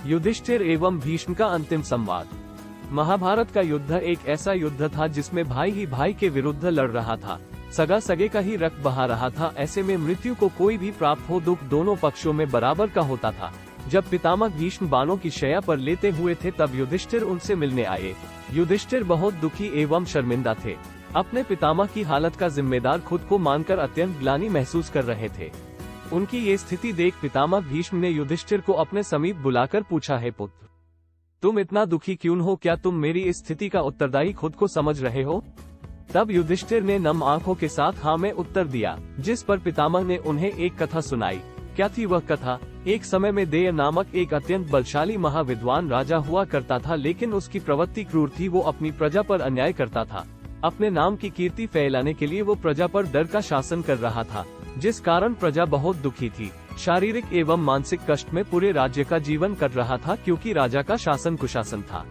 युधिष्ठिर एवं भीष्म का अंतिम संवाद। महाभारत का युद्ध एक ऐसा युद्ध था जिसमें भाई ही भाई के विरुद्ध लड़ रहा था, सगा सगे का ही रक्त बहा रहा था। ऐसे में मृत्यु को कोई भी प्राप्त हो, दुख दोनों पक्षों में बराबर का होता था। जब पितामह भीष्म बाणों की शैया पर लेते हुए थे तब युधिष्ठिर उनसे मिलने आए। युधिष्ठिर बहुत दुखी एवं शर्मिंदा थे। अपने पितामह की हालत का जिम्मेदार खुद को मानकर अत्यंत ग्लानि महसूस कर रहे थे। उनकी ये स्थिति देख पितामह भीष्म ने युधिष्ठिर को अपने समीप बुलाकर पूछा, है पुत्र, तुम इतना दुखी क्यों हो? क्या तुम मेरी इस स्थिति का उत्तरदायी खुद को समझ रहे हो? तब युधिष्ठिर ने नम आंखों के साथ हाँ में उत्तर दिया, जिस पर पितामह ने उन्हें एक कथा सुनाई। क्या थी वह कथा? एक समय में देय नामक एक अत्यंत बलशाली महाविद्वान राजा हुआ करता था, लेकिन उसकी प्रवृत्ति क्रूर थी। वो अपनी प्रजा पर अन्याय करता था। अपने नाम की कीर्ति फैलाने के लिए वो प्रजा पर डर का शासन कर रहा था, जिस कारण प्रजा बहुत दुखी थी। शारीरिक एवं मानसिक कष्ट में पूरे राज्य का जीवन कर रहा था, क्योंकि राजा का शासन कुशासन था।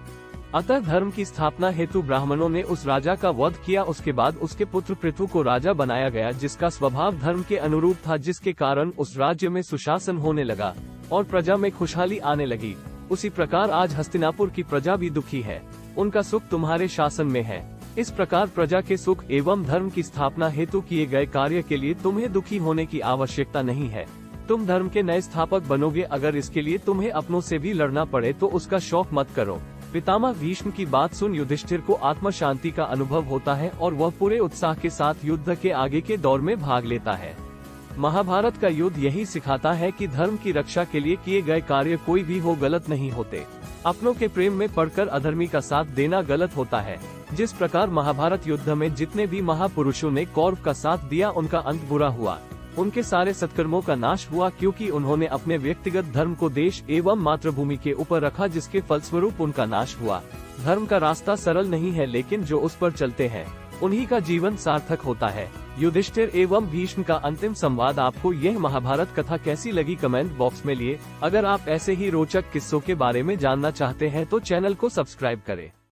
अतः धर्म की स्थापना हेतु ब्राह्मणों ने उस राजा का वध किया। उसके बाद उसके पुत्र पृथु को राजा बनाया गया, जिसका स्वभाव धर्म के अनुरूप था, जिसके कारण उस राज्य में सुशासन होने लगा और प्रजा में खुशहाली आने लगी। उसी प्रकार आज हस्तिनापुर की प्रजा भी दुखी है। उनका सुख तुम्हारे शासन में है। इस प्रकार प्रजा के सुख एवं धर्म की स्थापना हेतु किए गए कार्य के लिए तुम्हें दुखी होने की आवश्यकता नहीं है। तुम धर्म के नए स्थापक बनोगे। अगर इसके लिए तुम्हें अपनों से भी लड़ना पड़े तो उसका शौक मत करो। पितामह भीष्म की बात सुन युधिष्ठिर को आत्म शांति का अनुभव होता है और वह पूरे उत्साह के साथ युद्ध के आगे के दौर में भाग लेता है। महाभारत का युद्ध यही सिखाता है कि धर्म की रक्षा के लिए किए गए कार्य कोई भी हो गलत नहीं होते। अपनों के प्रेम में पड़कर अधर्मी का साथ देना गलत होता है। जिस प्रकार महाभारत युद्ध में जितने भी महापुरुषों ने कौरव का साथ दिया, उनका अंत बुरा हुआ। उनके सारे सत्कर्मों का नाश हुआ, क्योंकि उन्होंने अपने व्यक्तिगत धर्म को देश एवं मातृभूमि के ऊपर रखा, जिसके फलस्वरूप उनका नाश हुआ। धर्म का रास्ता सरल नहीं है, लेकिन जो उस पर चलते हैं उन्हीं का जीवन सार्थक होता है। युधिष्ठिर एवं भीष्म का अंतिम संवाद। आपको यह महाभारत कथा कैसी लगी कमेंट बॉक्स में लिए। अगर आप ऐसे ही रोचक किस्सों के बारे में जानना चाहते हैं तो चैनल को सब्सक्राइब करें।